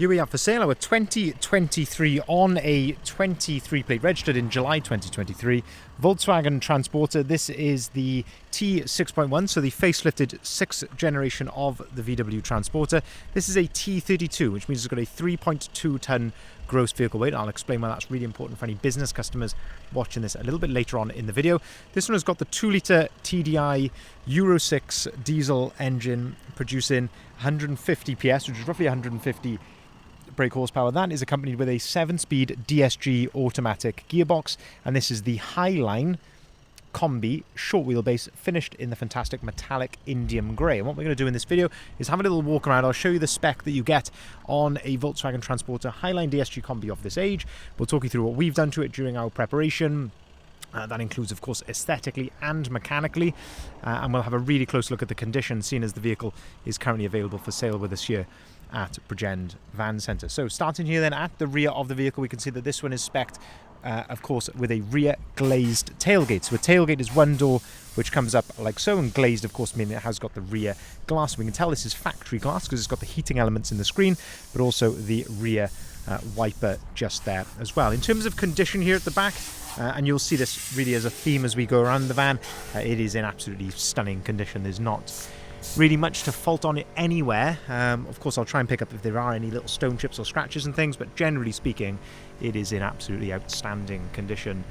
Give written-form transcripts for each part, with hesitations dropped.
Here we have for sale our 2023 on a 23 plate, registered in July 2023, Volkswagen Transporter. This is the T6.1, so the facelifted 6th generation of the VW Transporter. This is a T32, which means it's got a 3.2 tonne gross vehicle weight. I'll explain why that's really important for any business customers watching this a little bit later on in the video. This one has got the 2-litre TDI Euro 6 diesel engine producing 150 PS, which is roughly 150 brake horsepower. That is accompanied with a 7-speed DSG automatic gearbox, and this is the Highline Kombi short wheelbase, finished in the fantastic metallic indium grey. And what we're going to do in this video is have a little walk around. I'll show you the spec that you get on a Volkswagen Transporter Highline DSG Kombi of this age. We'll talk you through what we've done to it during our preparation. That includes, of course, aesthetically and mechanically, and we'll have a really close look at the condition, seeing as the vehicle is currently available for sale with us here at Bridgend Van Centre. So starting here then at the rear of the vehicle, we can see that this one is spec'd, of course, with a rear glazed tailgate. So a tailgate is one door which comes up like so, and glazed, of course, meaning it has got the rear glass. We can tell this is factory glass because it's got the heating elements in the screen, but also the rear wiper just there as well. In terms of condition here at the back, and you'll see this really as a theme as we go around the van, it is in absolutely stunning condition. There's not really much to fault on it anywhere. Of course, I'll try and pick up if there are any little stone chips or scratches and things, but generally speaking, it is in absolutely outstanding condition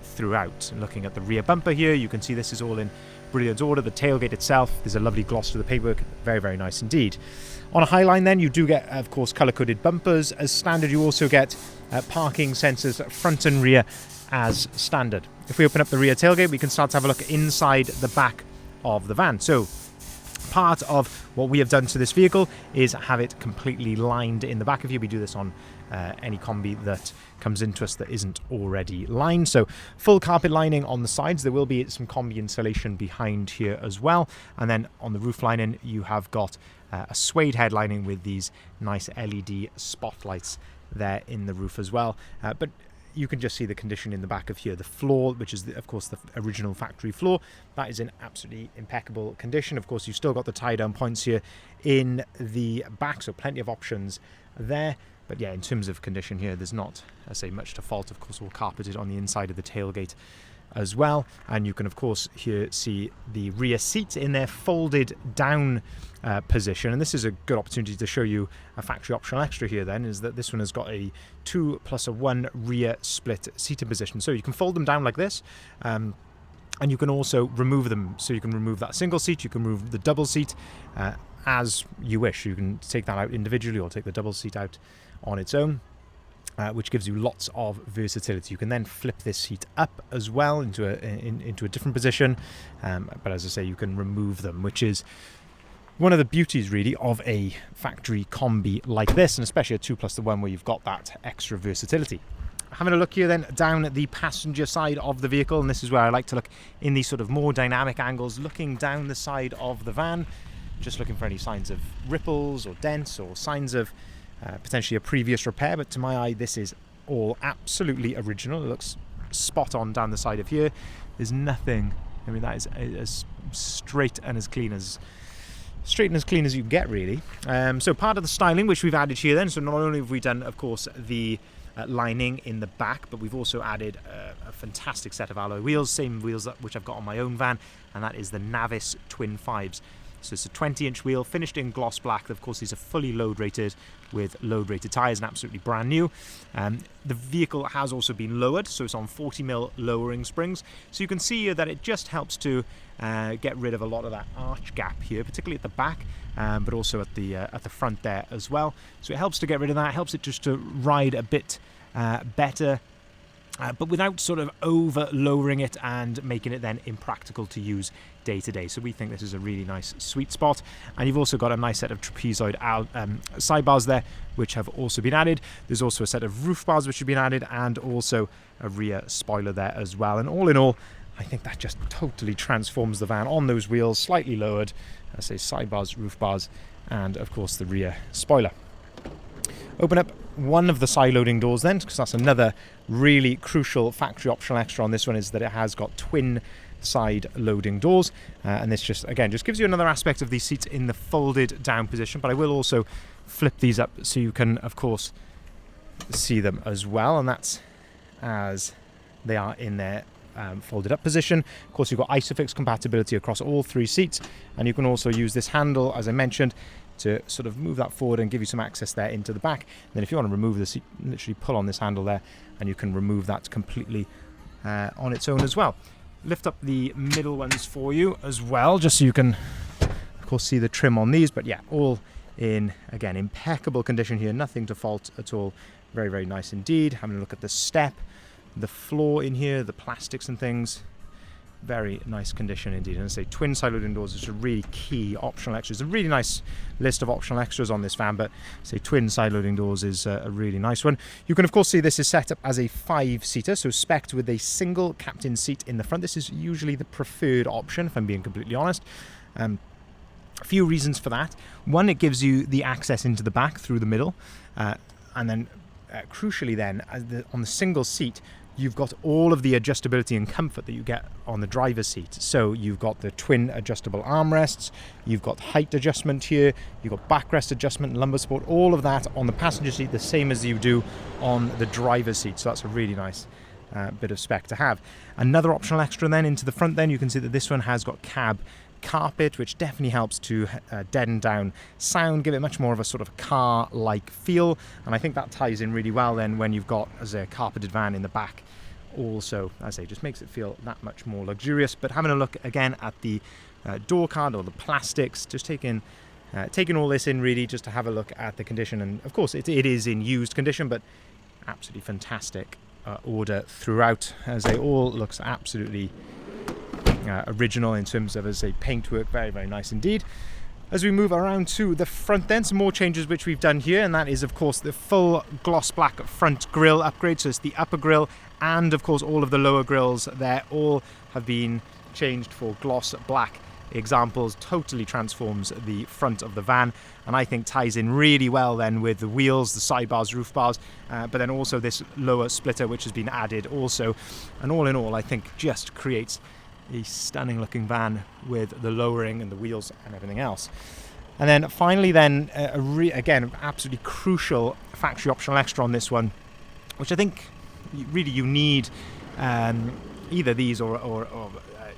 throughout. And looking at the rear bumper here, you can see this is all in brilliant order. The tailgate itself, there's a lovely gloss to the paintwork, very, very nice indeed. On a Highline then, you do get, of course, colour-coded bumpers. As standard, you also get parking sensors front and rear as standard. If we open up the rear tailgate, we can start to have a look inside the back of the van. So part of what we have done to this vehicle is have it completely lined in the back of here. We do this on any Kombi that comes into us that isn't already lined. So full carpet lining on the sides. There will be some Kombi insulation behind here as well. And then on the roof lining, you have got a suede head lining with these nice LED spotlights there in the roof as well. But you can just see the condition in the back of here. The floor, which is, of course, the original factory floor, that is in absolutely impeccable condition. Of course, you've still got the tie-down points here in the back, so plenty of options there. But yeah, in terms of condition here, there's not, I say, much to fault. Of course, all carpeted on the inside of the tailgate as well. And you can, of course, here see the rear seats in their folded down position. And this is a good opportunity to show you a factory optional extra here then, is that this one has got a 2+1 rear split seating position. So you can fold them down like this, and you can also remove them. So you can remove that single seat, you can remove the double seat as you wish. You can take that out individually or take the double seat out on its own. Which gives you lots of versatility. You can then flip this seat up as well into a different position, but as I say, you can remove them, which is one of the beauties really of a factory Kombi like this, and especially a 2+1 where you've got that extra versatility. Having a look here then down at the passenger side of the vehicle, and this is where I like to look in these sort of more dynamic angles, looking down the side of the van, just looking for any signs of ripples or dents or signs of potentially a previous repair. But to my eye, this is all absolutely original. It looks spot on down the side of here. There's nothing, I mean, that is as straight and as clean as you get, really. So part of the styling which we've added here then, so not only have we done, of course, the lining in the back, but we've also added a fantastic set of alloy wheels, same wheels which I've got on my own van, and that is the Navis Twin 5s. So it's a 20-inch wheel finished in gloss black. Of course, these are fully load rated with load rated tyres and absolutely brand new. The vehicle has also been lowered, so it's on 40mm lowering springs. So you can see here that it just helps to get rid of a lot of that arch gap here, particularly at the back, but also at the front there as well. So it helps to get rid of that, helps it just to ride a bit better, but without sort of over lowering it and making it then impractical to use day to day. So we think this is a really nice sweet spot. And you've also got a nice set of trapezoid sidebars there, which have also been added. There's also a set of roof bars which have been added, and also a rear spoiler there as well. And all in all, I think that just totally transforms the van on those wheels, slightly lowered, I say sidebars, roof bars, and of course the rear spoiler. Open up one of the side loading doors then, because that's another really crucial factory optional extra on this one, is that it has got twin side loading doors, and this just gives you another aspect of these seats in the folded down position. But I will also flip these up so you can, of course, see them as well, and that's as they are in their folded up position. Of course, you've got ISOFIX compatibility across all 3 seats, and you can also use this handle, as I mentioned, to sort of move that forward and give you some access there into the back. And then if you want to remove the seat, literally pull on this handle there and you can remove that completely on its own as well. Lift up the middle ones for you as well, just so you can, of course, see the trim on these. But yeah, all in, again, impeccable condition here, nothing to fault at all. Very, very nice indeed. Having a look at the step, the floor in here, the plastics and things, very nice condition indeed. And I say twin side loading doors is a really key optional extra. There's a really nice list of optional extras on this van, but say twin side loading doors is a really nice one. You can of course see this is set up as a 5-seater, so spec'd with a single captain seat in the front. This is usually the preferred option, if I'm being completely honest. A few reasons for that. One, it gives you the access into the back through the middle, and then crucially then, on the single seat, you've got all of the adjustability and comfort that you get on the driver's seat. So you've got the twin adjustable armrests, you've got height adjustment here, you've got backrest adjustment, lumbar support, all of that on the passenger seat, the same as you do on the driver's seat. So that's a really nice bit of spec to have. Another optional extra then into the front, then you can see that this one has got cab carpet, which definitely helps to deaden down sound, give it much more of a sort of car-like feel, and I think that ties in really well then when you've got as a carpeted van in the back also. As I say, just makes it feel that much more luxurious. But having a look again at the door card or the plastics, just taking all this in really, just to have a look at the condition. And of course it is in used condition, but absolutely fantastic order throughout, as they all looks absolutely original in terms of, as a paintwork, very, very nice indeed. As we move around to the front then, some more changes which we've done here, and that is of course the full gloss black front grille upgrade. So it's the upper grille and of course all of the lower grills there all have been changed for gloss black examples. Totally transforms the front of the van, and I think ties in really well then with the wheels, the sidebars, roof bars, but then also this lower splitter which has been added also. And all in all, I think just creates a stunning looking van with the lowering and the wheels and everything else. And then finally then, again, absolutely crucial factory optional extra on this one, which I think really you need either these or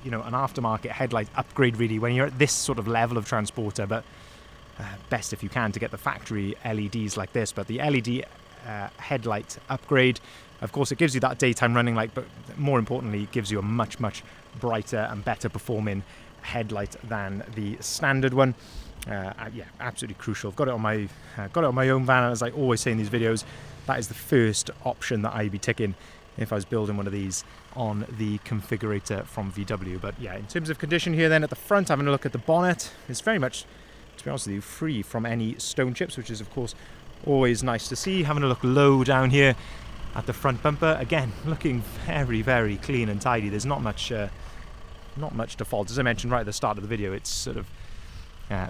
you know, an aftermarket headlight upgrade really when you're at this sort of level of transporter, but best if you can to get the factory LEDs like this. But the LED headlight upgrade, of course, it gives you that daytime running light, but more importantly, it gives you a much, much brighter and better performing headlight than the standard one. Yeah, absolutely crucial. I've got it on my own van, as I always say in these videos. That is the first option that I'd be ticking if I was building one of these on the configurator from VW. But yeah, in terms of condition here then at the front, having a look at the bonnet, it's very much, to be honest with you, free from any stone chips, which is of course always nice to see. Having a look low down here at the front bumper, again looking very, very clean and tidy. There's not much to fault. As I mentioned right at the start of the video, it's sort of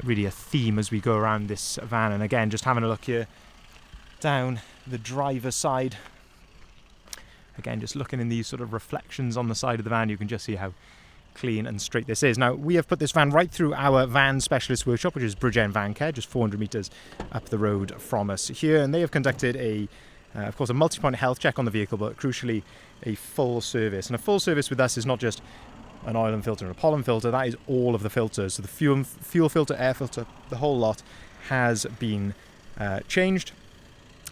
really a theme as we go around this van. And again, just having a look here down the driver's side, again just looking in these sort of reflections on the side of the van, you can just see how clean and straight this is. Now, we have put this van right through our van specialist workshop, which is Bridgend Van Care, just 400 metres up the road from us here, and they have conducted of course, a multi-point health check on the vehicle, but crucially a full service. And a full service with us is not just an oil and filter and a pollen filter, that is all of the filters. So the fuel filter, air filter, the whole lot has been changed.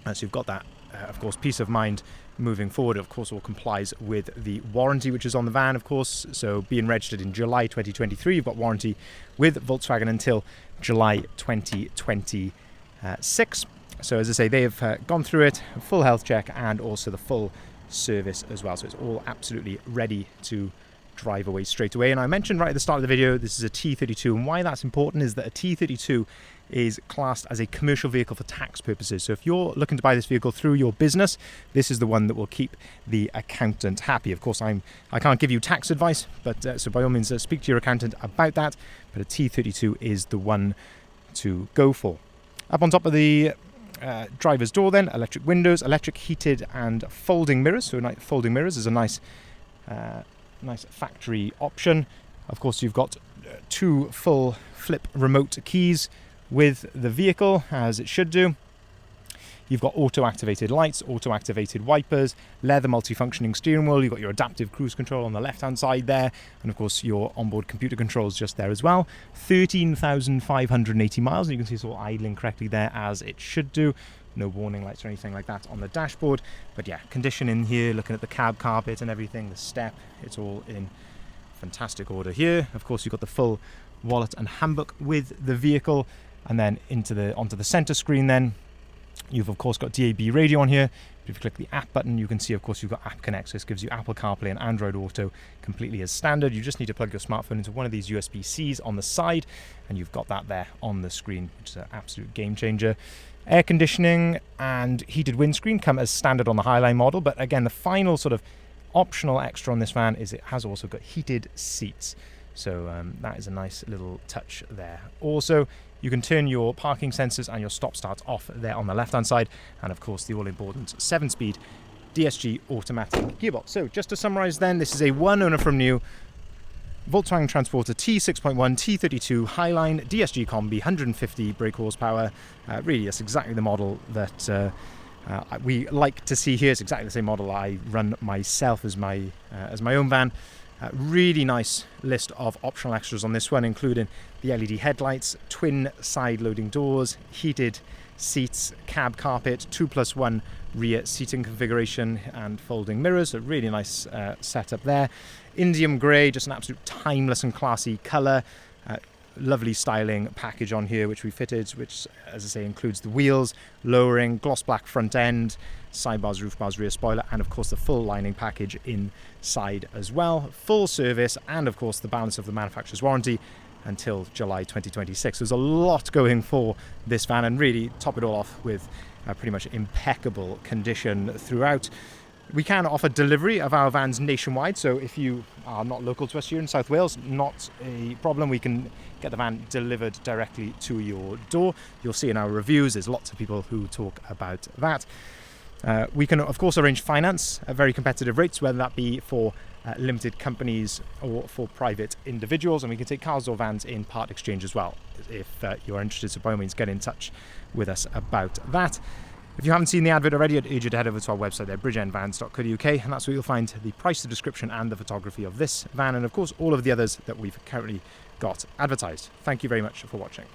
So you've got that, of course, peace of mind moving forward. Of course, all complies with the warranty which is on the van, of course. So being registered in July 2023, you've got warranty with Volkswagen until July 2026. So as I say, they have gone through it, a full health check and also the full service as well. So it's all absolutely ready to drive away straight away. And I mentioned right at the start of the video, this is a T32, and why that's important is that a T32 is classed as a commercial vehicle for tax purposes. So if you're looking to buy this vehicle through your business, this is the one that will keep the accountant happy. Of course, I can't give you tax advice, but so by all means speak to your accountant about that. But a T32 is the one to go for. Up on top of the driver's door then, electric windows, electric heated and folding mirrors. So folding mirrors is a nice factory option. Of course, you've got two full flip remote keys with the vehicle, as it should do. You've got auto-activated lights, auto-activated wipers, leather multifunctioning steering wheel. You've got your adaptive cruise control on the left-hand side there, and of course your onboard computer controls just there as well. 13,580 miles, and you can see it's all idling correctly there, as it should do. No warning lights or anything like that on the dashboard. But yeah, condition in here, looking at the cab carpet and everything, the step, it's all in fantastic order here. Of course, you've got the full wallet and handbook with the vehicle, and then onto the center screen then, you've of course got DAB radio on here. If you click the app button, you can see, of course, you've got App Connect. So this gives you Apple CarPlay and Android Auto completely as standard. You just need to plug your smartphone into one of these USB-Cs on the side, and you've got that there on the screen, which is an absolute game changer. Air conditioning and heated windscreen come as standard on the Highline model, but again, the final sort of optional extra on this van is it has also got heated seats. So that is a nice little touch there. Also, you can turn your parking sensors and your stop starts off there on the left-hand side, and of course the all-important 7-speed DSG automatic gearbox. So just to summarize then, this is a one owner from new Volkswagen Transporter T6.1 T32 Highline DSG Kombi, 150 brake horsepower. Really, that's exactly the model that we like to see here. It's exactly the same model I run myself as my own van. Really nice list of optional extras on this one, including the LED headlights, twin side loading doors, heated seats, cab carpet, 2+1 rear seating configuration, and folding mirrors. A really nice setup there. Indium grey, just an absolute timeless and classy colour. Lovely styling package on here which we fitted, which, as I say, includes the wheels, lowering, gloss black front end, sidebars, roof bars, rear spoiler, and of course the full lining package inside as well. Full service, and of course the balance of the manufacturer's warranty until July 2026. There's a lot going for this van, and really top it all off with pretty much impeccable condition throughout. We can offer delivery of our vans nationwide, so if you are not local to us here in South Wales, not a problem. We can get the van delivered directly to your door. You'll see in our reviews, there's lots of people who talk about that. We can, of course, arrange finance at very competitive rates, whether that be for limited companies or for private individuals, and we can take cars or vans in part exchange as well. If you're interested, so by all means get in touch with us about that. If you haven't seen the advert already, I'd urge you to head over to our website there, bridgeendvans.co.uk, and that's where you'll find the price, the description, and the photography of this van, and of course all of the others that we've currently got advertised. Thank you very much for watching.